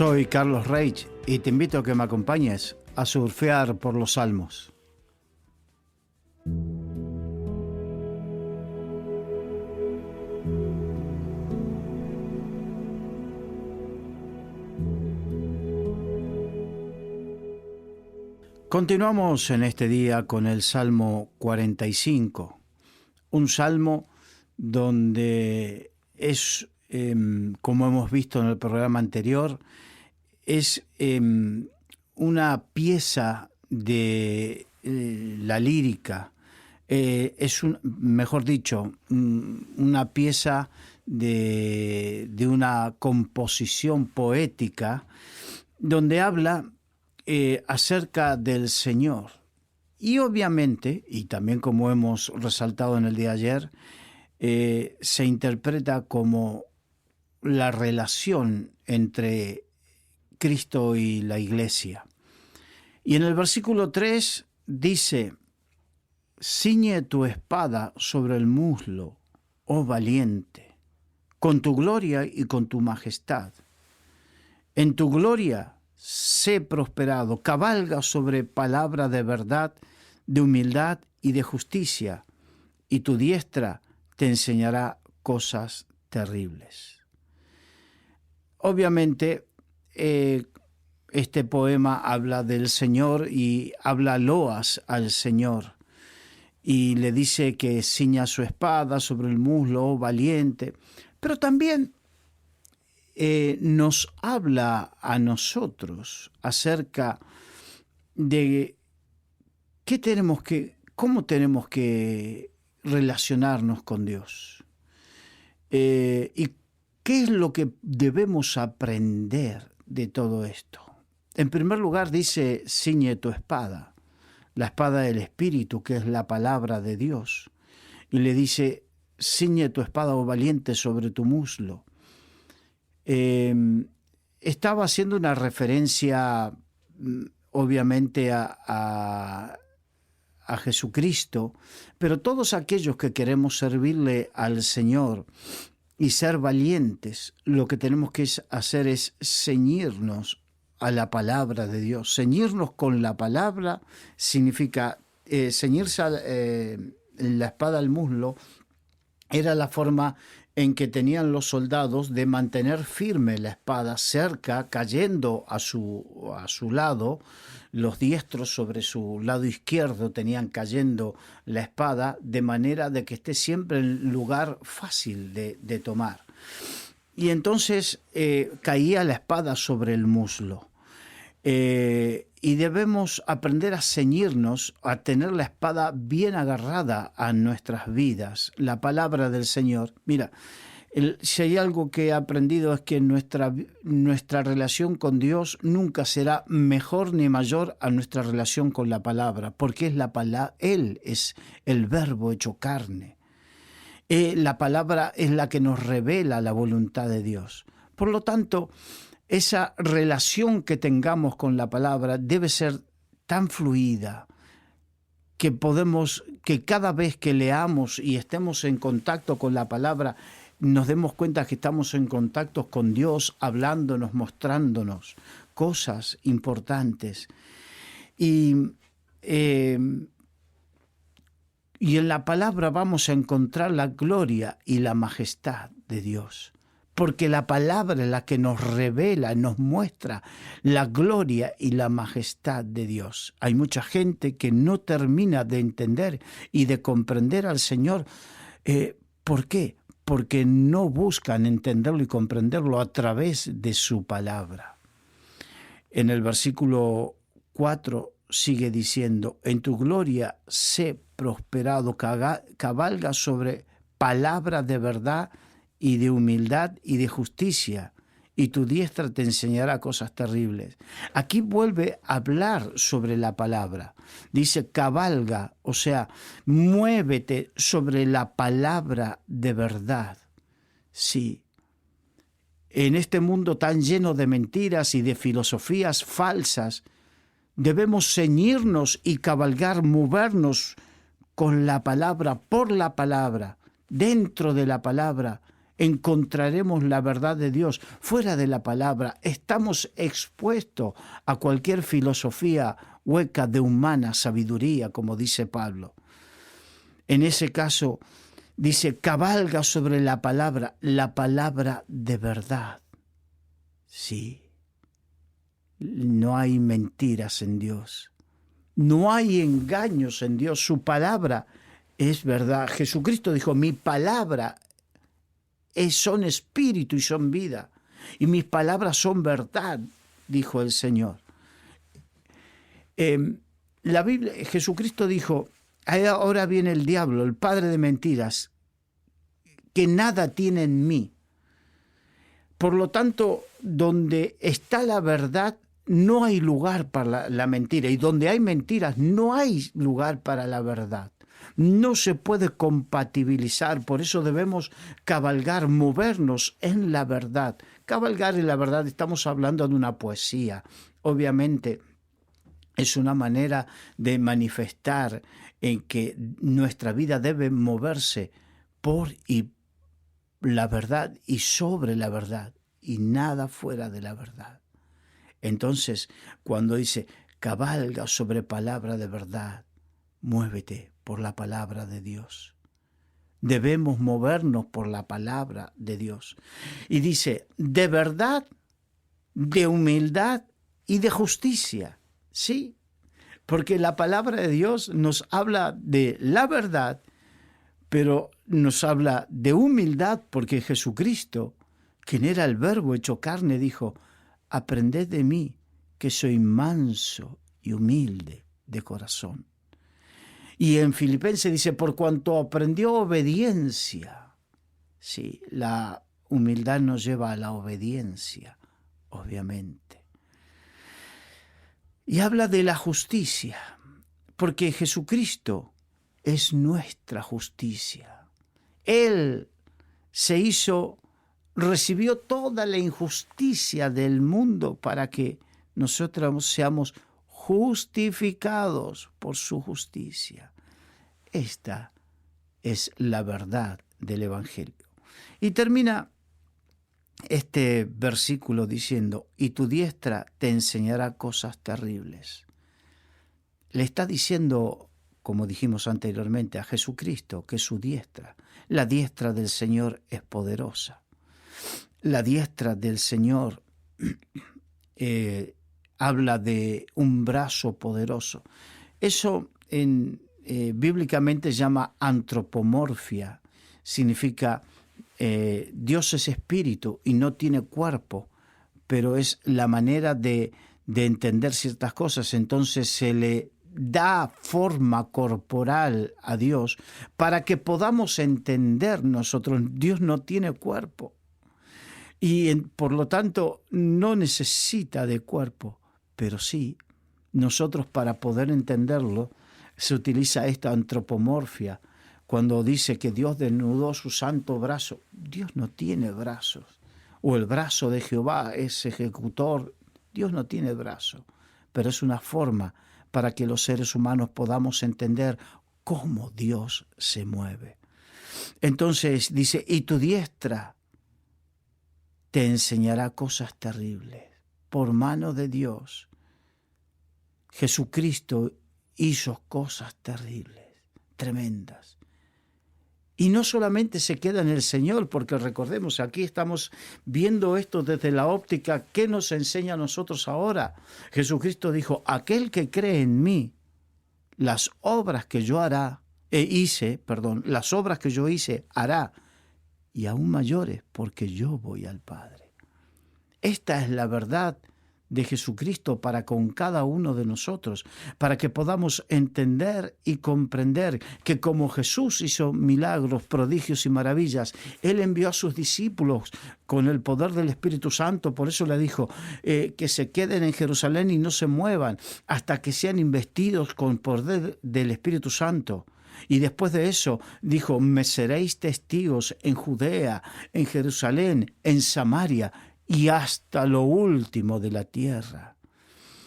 Soy Carlos Reich y te invito a que me acompañes a surfear por los Salmos. Continuamos en este día con el Salmo 45, un salmo donde es, como hemos visto en el programa anterior, es una pieza de la lírica, mejor dicho, una pieza de una composición poética donde habla acerca del Señor. Y obviamente, y también como hemos resaltado en el día de ayer, se interpreta como la relación entre Cristo y la Iglesia. Y en el versículo 3 dice: ciñe tu espada sobre el muslo, oh valiente, con tu gloria y con tu majestad. En tu gloria sé prosperado, cabalga sobre palabra de verdad, de humildad y de justicia, y tu diestra te enseñará cosas terribles. Obviamente, este poema habla del Señor y habla loas al Señor, y le dice que ciña su espada sobre el muslo, oh valiente, pero también nos habla a nosotros acerca de cómo tenemos que relacionarnos con Dios y qué es lo que debemos aprender de todo esto. En primer lugar dice: ciñe tu espada, la espada del Espíritu, que es la palabra de Dios, y le dice: ciñe tu espada, oh valiente, sobre tu muslo. Estaba haciendo una referencia obviamente a Jesucristo, pero todos aquellos que queremos servirle al Señor y ser valientes, lo que tenemos que hacer es ceñirnos a la palabra de Dios. Ceñirnos con la palabra significa ceñirse la espada al muslo. Era la forma en que tenían los soldados de mantener firme la espada cerca, cayendo a su lado. Los diestros sobre su lado izquierdo tenían cayendo la espada, de manera de que esté siempre en lugar fácil de tomar. Y entonces caía la espada sobre el muslo. Y debemos aprender a ceñirnos, a tener la espada bien agarrada a nuestras vidas, la palabra del Señor. Mira, si hay algo que he aprendido es que nuestra relación con Dios nunca será mejor ni mayor a nuestra relación con la palabra, porque es Él es el Verbo hecho carne. La palabra es la que nos revela la voluntad de Dios. Por lo tanto, esa relación que tengamos con la palabra debe ser tan fluida que cada vez que leamos y estemos en contacto con la palabra, nos demos cuenta que estamos en contacto con Dios, hablándonos, mostrándonos cosas importantes. Y en la palabra vamos a encontrar la gloria y la majestad de Dios. Porque la palabra es la que nos revela, nos muestra la gloria y la majestad de Dios. Hay mucha gente que no termina de entender y de comprender al Señor. ¿Por qué? Porque no buscan entenderlo y comprenderlo a través de su palabra. En el versículo 4 sigue diciendo: en tu gloria sé prosperado, cabalga sobre palabra de verdad y de humildad y de justicia, y tu diestra te enseñará cosas terribles. Aquí vuelve a hablar sobre la palabra. Dice cabalga, o sea, muévete sobre la palabra de verdad. Sí, en este mundo tan lleno de mentiras y de filosofías falsas, debemos ceñirnos y cabalgar, movernos con la palabra, por la palabra, dentro de la palabra, encontraremos la verdad de Dios. Fuera de la palabra estamos expuestos a cualquier filosofía hueca de humana sabiduría, como dice Pablo. En ese caso, dice, cabalga sobre la palabra de verdad. Sí, no hay mentiras en Dios. No hay engaños en Dios. Su palabra es verdad. Jesucristo dijo, mi palabra son espíritu y son vida. Y mis palabras son verdad, dijo el Señor. La Biblia, Jesucristo dijo, ahora viene el diablo, el padre de mentiras, que nada tiene en mí. Por lo tanto, donde está la verdad, no hay lugar para la mentira. Y donde hay mentiras, no hay lugar para la verdad. No se puede compatibilizar. Por eso debemos cabalgar, movernos en la verdad. Cabalgar en la verdad, estamos hablando de una poesía. Obviamente, es una manera de manifestar en que nuestra vida debe moverse por y la verdad y sobre la verdad, y nada fuera de la verdad. Entonces, cuando dice, cabalga sobre palabra de verdad, muévete por la palabra de Dios. Debemos movernos por la palabra de Dios. Y dice, de verdad, de humildad y de justicia. Sí, porque la palabra de Dios nos habla de la verdad, pero nos habla de humildad, porque Jesucristo, quien era el Verbo hecho carne, dijo, aprended de mí, que soy manso y humilde de corazón. Y en Filipenses dice, por cuanto aprendió obediencia. Sí, la humildad nos lleva a la obediencia, obviamente. Y habla de la justicia, porque Jesucristo es nuestra justicia. Él recibió toda la injusticia del mundo para que nosotros seamos justificados por su justicia. Esta es la verdad del Evangelio. Y termina este versículo diciendo, y tu diestra te enseñará cosas terribles. Le está diciendo, como dijimos anteriormente, a Jesucristo que su diestra, la diestra del Señor es poderosa. La diestra del Señor habla de un brazo poderoso. Eso bíblicamente se llama antropomorfia. Significa Dios es espíritu y no tiene cuerpo, pero es la manera de entender ciertas cosas. Entonces se le da forma corporal a Dios para que podamos entender nosotros. Dios no tiene cuerpo y por lo tanto no necesita de cuerpo, pero sí, nosotros para poder entenderlo se utiliza esta antropomorfia. Cuando dice que Dios desnudó su santo brazo, Dios no tiene brazos. O el brazo de Jehová es ejecutor. Dios no tiene brazo, pero es una forma para que los seres humanos podamos entender cómo Dios se mueve. Entonces dice, y tu diestra te enseñará cosas terribles. Por mano de Dios, Jesucristo hizo cosas terribles, tremendas. Y no solamente se queda en el Señor, porque recordemos, aquí estamos viendo esto desde la óptica, ¿qué nos enseña a nosotros ahora? Jesucristo dijo, aquel que cree en mí, las obras que yo hice, hará, y aún mayores, porque yo voy al Padre. Esta es la verdad de Jesucristo para con cada uno de nosotros, para que podamos entender y comprender que como Jesús hizo milagros, prodigios y maravillas, Él envió a sus discípulos con el poder del Espíritu Santo. Por eso le dijo que se queden en Jerusalén y no se muevan hasta que sean investidos con poder del Espíritu Santo. Y después de eso dijo, me seréis testigos en Judea, en Jerusalén, en Samaria y hasta lo último de la tierra.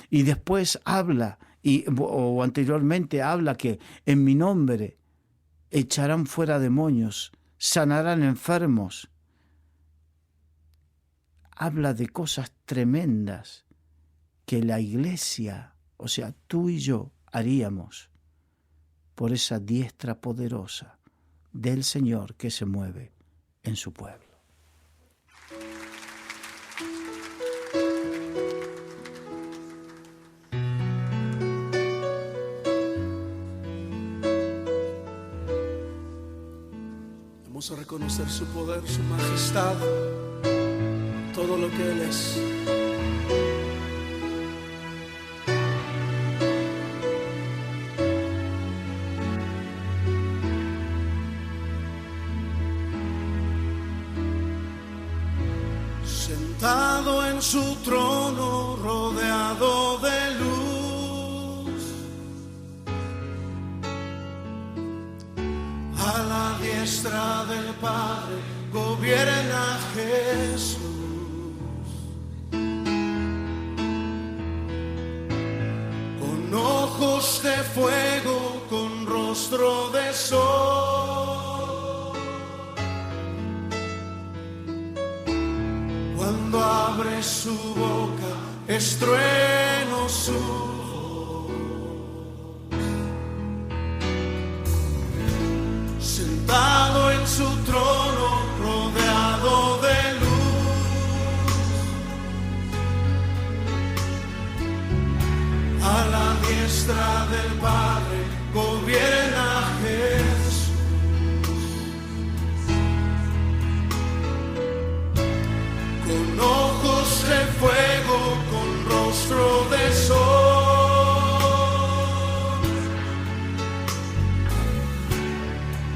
Y después habla, o anteriormente habla que en mi nombre echarán fuera demonios, sanarán enfermos, habla de cosas tremendas que la iglesia, o sea, tú y yo, haríamos por esa diestra poderosa del Señor que se mueve en su pueblo. Vamos a reconocer su poder, su majestad, todo lo que Él es. Sentado en su trono, rodeado de luz, a la diestra del Padre gobierna Jesús. Con ojos de fuego, con rostro de sol, cuando abre su boca, es trueno su voz. Sentado en su trono, rodeado de luz, a la diestra del Padre gobierna Jesús. Con ojos de fuego, con rostro de sol,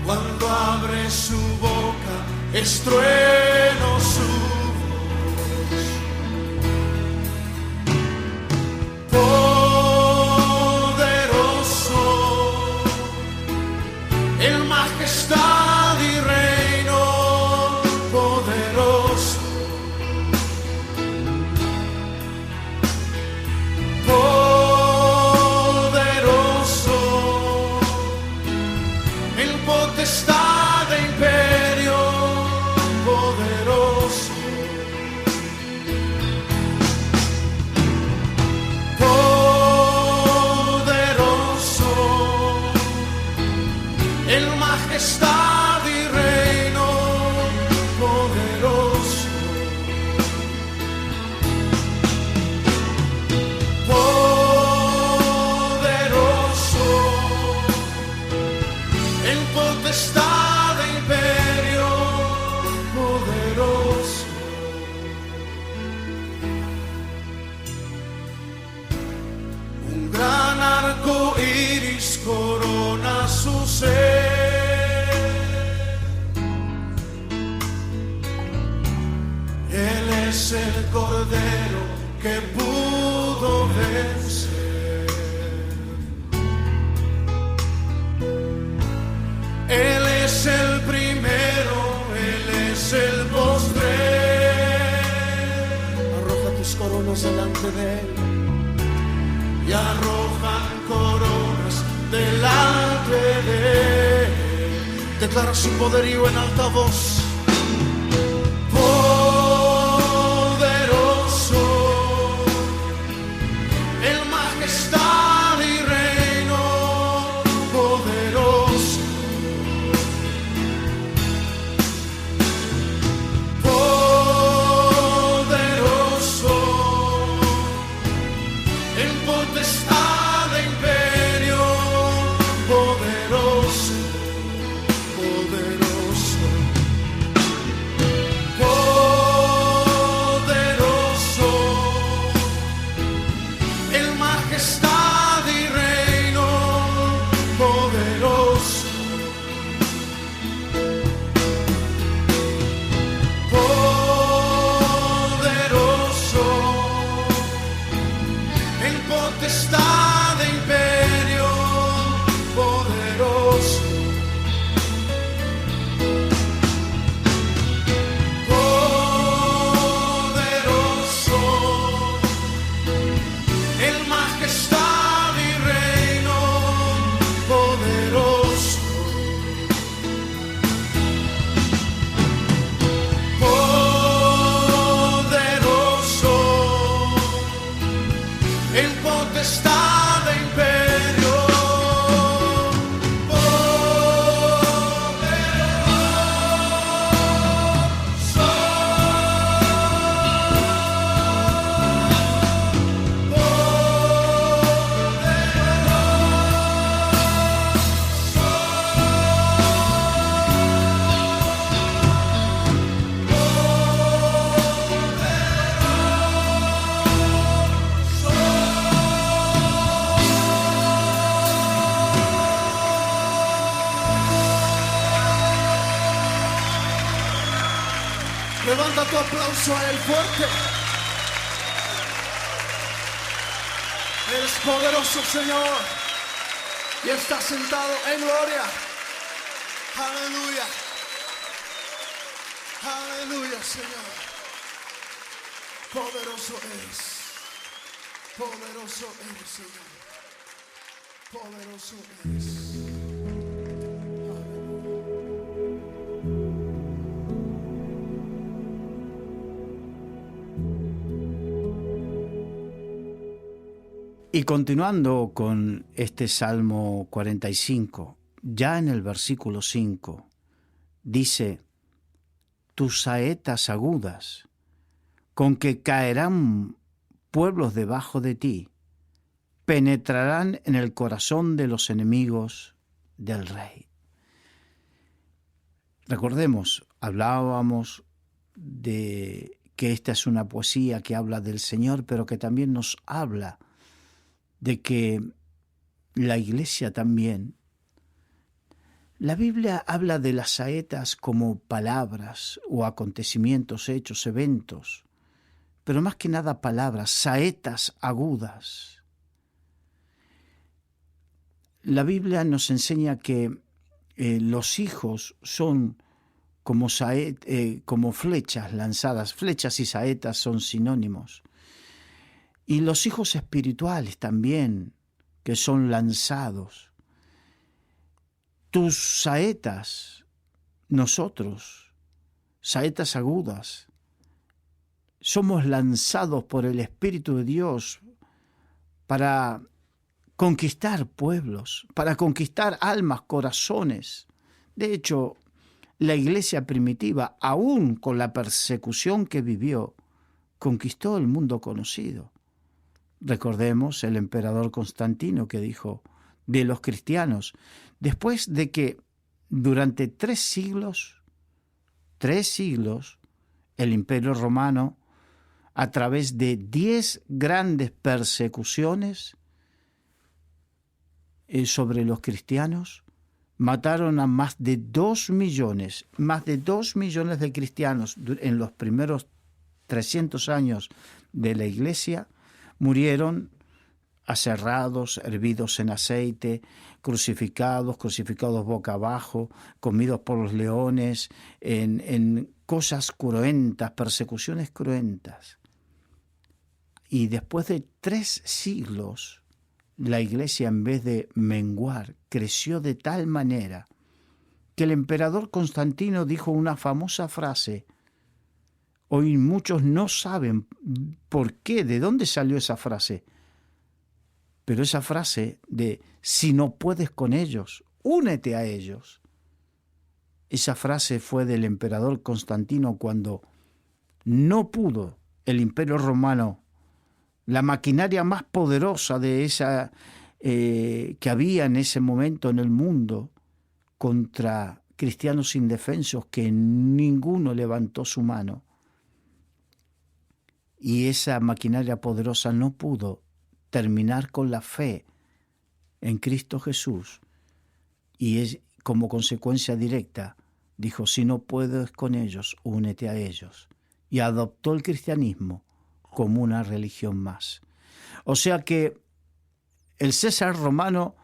cuando abre su boca, es trueno su voz. Poderoso, en majestad y reino, poderoso. Potestad e imperio, poderoso, poderoso, en majestad y reino, poderoso, poderoso, en potestad e imperio, poderoso. Un gran arco iris corona su ser. Él es el Cordero que pudo vencer. Él es el primero, Él es el postrer. Arroja tus coronas delante de Él y arrojan coronas delante de Él. Declara su poderío en alta voz. Poderoso, en majestad y reino, poderoso. Potestad e imperio, poderoso, poderoso. Levanta tu aplauso a Él fuerte. Eres poderoso, Señor, y estás sentado en gloria. Aleluya. Aleluya, Señor. Poderoso eres. Poderoso eres, Señor. Poderoso eres. Y continuando con este Salmo 45, ya en el versículo 5, dice: tus saetas agudas, con que caerán pueblos debajo de ti, penetrarán en el corazón de los enemigos del rey. Recordemos, hablábamos de que esta es una poesía que habla del Señor, pero que también nos habla de que la Iglesia también. La Biblia habla de las saetas como palabras o acontecimientos, hechos, eventos, pero más que nada palabras, saetas agudas. La Biblia nos enseña que los hijos son como flechas lanzadas. Flechas y saetas son sinónimos. Y los hijos espirituales también, que son lanzados. Tus saetas, nosotros, saetas agudas, somos lanzados por el Espíritu de Dios para conquistar pueblos, para conquistar almas, corazones. De hecho, la iglesia primitiva, aún con la persecución que vivió, conquistó el mundo conocido. Recordemos el emperador Constantino que dijo de los cristianos, después de que durante 3 siglos, el Imperio Romano, a través de 10 grandes persecuciones sobre los cristianos, mataron a más de 2 millones de cristianos en los primeros 300 años de la Iglesia. Murieron aserrados, hervidos en aceite, crucificados boca abajo, comidos por los leones, en cosas cruentas, persecuciones cruentas. Y después de 3 siglos, la iglesia, en vez de menguar, creció de tal manera que el emperador Constantino dijo una famosa frase. Hoy muchos no saben por qué, de dónde salió esa frase. Pero esa frase de si no puedes con ellos, únete a ellos. Esa frase fue del emperador Constantino cuando no pudo el Imperio Romano, la maquinaria más poderosa de esa que había en ese momento en el mundo, contra cristianos indefensos que ninguno levantó su mano. Y esa maquinaria poderosa no pudo terminar con la fe en Cristo Jesús. Y es como consecuencia directa, dijo, si no puedes con ellos, únete a ellos. Y adoptó el cristianismo como una religión más. O sea que el César romano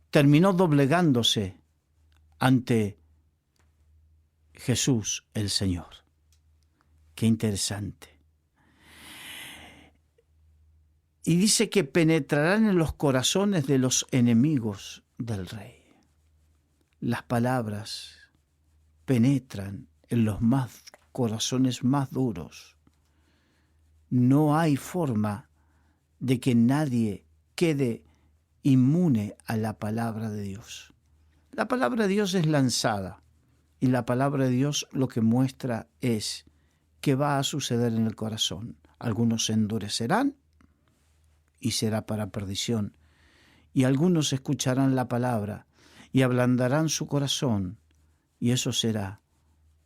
terminó doblegándose ante Jesús el Señor. Qué interesante. Y dice que penetrarán en los corazones de los enemigos del rey. Las palabras penetran en los corazones más duros. No hay forma de que nadie quede inmune a la palabra de Dios. La palabra de Dios es lanzada y la palabra de Dios lo que muestra es que va a suceder en el corazón. Algunos se endurecerán y será para perdición, y algunos escucharán la palabra y ablandarán su corazón, y eso será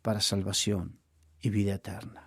para salvación y vida eterna.